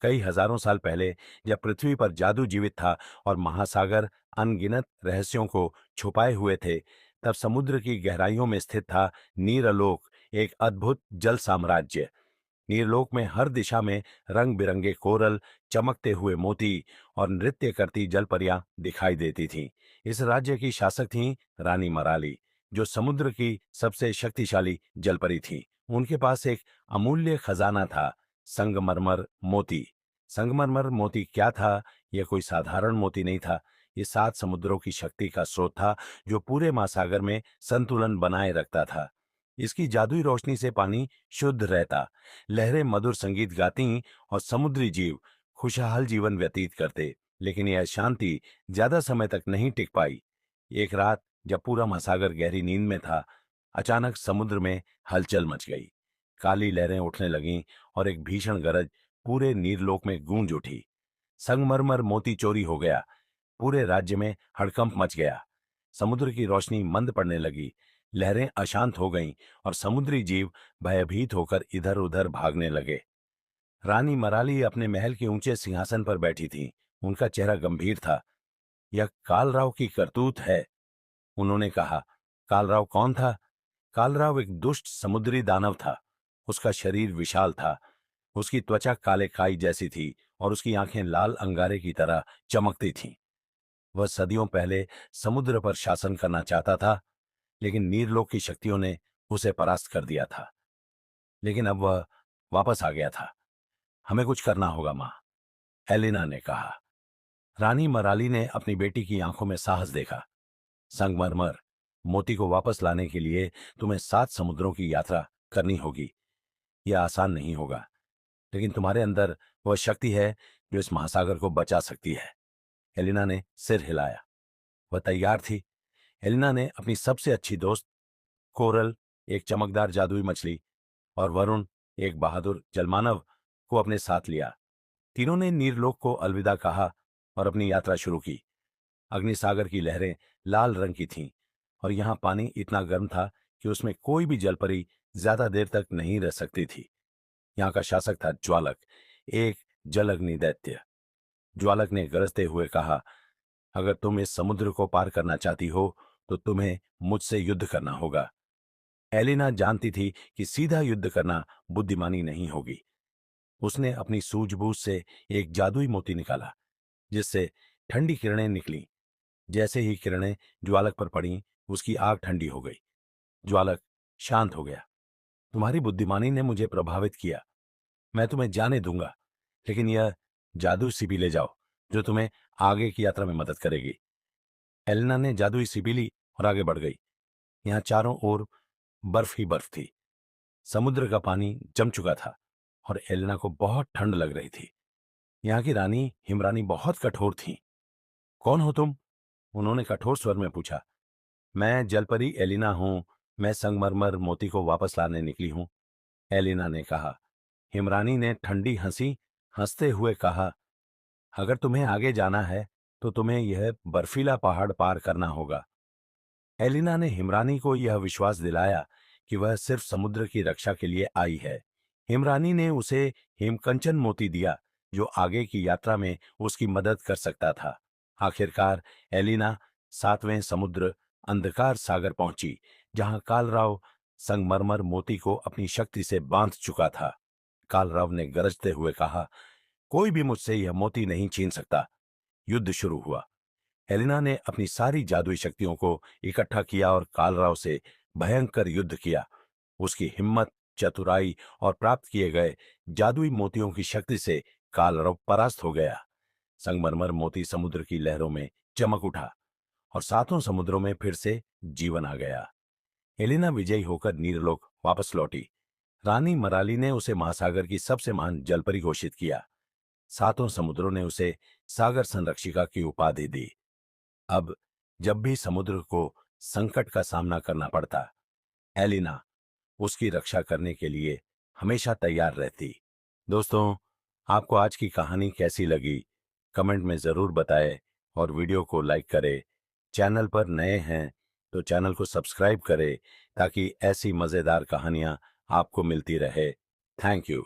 कई हजारों साल पहले जब पृथ्वी पर जादू जीवित था और महासागर अनगिनत रहस्यों को छुपाए हुए थे, तब समुद्र की गहराइयों में स्थित था नीरलोक, एक अद्भुत जल साम्राज्य। नीरलोक में हर दिशा में रंग बिरंगे कोरल, चमकते हुए मोती और नृत्य करती जलपरियां दिखाई देती थीं। इस राज्य की शासक थीं रानी मराली, जो समुद्र की सबसे शक्तिशाली जलपरी थीं। उनके पास एक अमूल्य खजाना था, संगमरमर मोती। संगमरमर मोती क्या था? यह कोई साधारण मोती नहीं था। ये 7 समुद्रों की शक्ति का स्रोत था, जो पूरे महासागर में संतुलन बनाए रखता था। इसकी जादुई रोशनी से पानी शुद्ध रहता, लहरें मधुर संगीत गाती और समुद्री जीव खुशहाल जीवन व्यतीत करते। लेकिन यह शांति ज्यादा समय तक नहीं टिक पाई। एक रात जब पूरा महासागर गहरी नींद में था, अचानक समुद्र में हलचल मच गई। काली लहरें उठने लगीं और एक भीषण गरज पूरे नीरलोक में गूंज उठी। संगमरमर मोती चोरी हो गया। पूरे राज्य में हड़कंप मच गया। समुद्र की रोशनी मंद पड़ने लगी, लहरें अशांत हो गईं और समुद्री जीव भयभीत होकर इधर उधर भागने लगे। रानी मराली अपने महल के ऊंचे सिंहासन पर बैठी थी। उनका चेहरा गंभीर था। यह कालराव की करतूत है, उन्होंने कहा। कालराव कौन था? कालराव एक दुष्ट समुद्री दानव था। उसका शरीर विशाल था, उसकी त्वचा काले काई जैसी थी और उसकी आंखें लाल अंगारे की तरह चमकती थीं। वह सदियों पहले समुद्र पर शासन करना चाहता था, लेकिन नीरलोक की शक्तियों ने उसे परास्त कर दिया था। लेकिन अब वह वापस आ गया था। हमें कुछ करना होगा, मां, एलिना ने कहा। रानी मराली ने अपनी बेटी की आंखों में साहस देखा। संगमरमर मोती को वापस लाने के लिए तुम्हें 7 समुद्रों की यात्रा करनी होगी। यह आसान नहीं होगा, लेकिन तुम्हारे अंदर वह शक्ति है जो इस महासागर को बचा सकती है। एलिना ने सिर हिलाया। वह तैयार थी। एलिना ने अपनी सबसे अच्छी दोस्त कोरल, एक चमकदार जादुई मछली, और वरुण, एक बहादुर जलमानव, को अपने साथ लिया। तीनों ने नीरलोक को अलविदा कहा और अपनी यात्रा शुरू की। अग्निसागर की लहरें लाल रंग की थीं और यहां पानी इतना गर्म था कि उसमें कोई भी जलपरी ज्यादा देर तक नहीं रह सकती थी। यहाँ का शासक था ज्वालक, एक जल अग्नि दैत्य। ज्वालक ने गरजते हुए कहा, अगर तुम इस समुद्र को पार करना चाहती हो तो तुम्हें मुझसे युद्ध करना होगा। एलिना जानती थी कि सीधा युद्ध करना बुद्धिमानी नहीं होगी। उसने अपनी सूझबूझ से एक जादुई मोती निकाला, जिससे ठंडी किरणें निकली। जैसे ही किरणें ज्वालक पर पड़ीं, उसकी आग ठंडी हो गई। ज्वालक शांत हो गया। तुम्हारी बुद्धिमानी ने मुझे प्रभावित किया। मैं तुम्हें जाने दूंगा, लेकिन यह जादुई सिपी ले जाओ, जो तुम्हें आगे की यात्रा में मदद करेगी। एलिना ने जादुई सिपी ली और आगे बढ़ गई। यहाँ चारों ओर बर्फ ही बर्फ थी। समुद्र का पानी जम चुका था और एलिना को बहुत ठंड लग रही थी। यहाँ की रानी हिमरानी बहुत कठोर थी। कौन हो तुम? उन्होंने कठोर स्वर में पूछा। मैं जलपरी एलिना हूं। मैं संगमरमर मोती को वापस लाने निकली हूं, एलिना ने कहा। हिमरानी ने ठंडी हंसी हंसते हुए कहा, अगर तुम्हें आगे जाना है तो तुम्हें यह बर्फीला पहाड़ पार करना होगा। एलिना ने हिमरानी को यह विश्वास दिलाया कि वह सिर्फ समुद्र की रक्षा के लिए आई है। हिमरानी ने उसे हिमकंचन मोती दिया, जो आगे की यात्रा में उसकी मदद कर सकता था। आखिरकार एलिना 7वें समुद्र अंधकार सागर पहुंची, जहां कालराव संगमरमर मोती को अपनी शक्ति से बांध चुका था। कालराव ने गरजते हुए कहा, कोई भी मुझसे यह मोती नहीं छीन सकता। युद्ध शुरू हुआ। हेलेना ने अपनी सारी जादुई शक्तियों को इकट्ठा किया और कालराव से भयंकर युद्ध किया। उसकी हिम्मत, चतुराई और प्राप्त किए गए जादुई मोतियों की शक्ति से कालराव परास्त हो गया। संगमरमर मोती समुद्र की लहरों में चमक उठा और 7 समुद्रों में फिर से जीवन आ गया। हेलेना विजयी होकर नीरलोक वापस लौटी। रानी मराली ने उसे महासागर की सबसे महान जलपरी घोषित किया। 7 समुद्रों ने उसे सागर संरक्षिका की उपाधि दी। अब जब भी समुद्र को संकट का सामना करना पड़ता, एलिना उसकी रक्षा करने के लिए हमेशा तैयार रहती। दोस्तों, आपको आज की कहानी कैसी लगी? कमेंट में जरूर बताएं और वीडियो को लाइक करें। चैनल पर नए हैं तो चैनल को सब्सक्राइब करें, ताकि ऐसी मजेदार कहानियां आपको मिलती रहे। Thank you.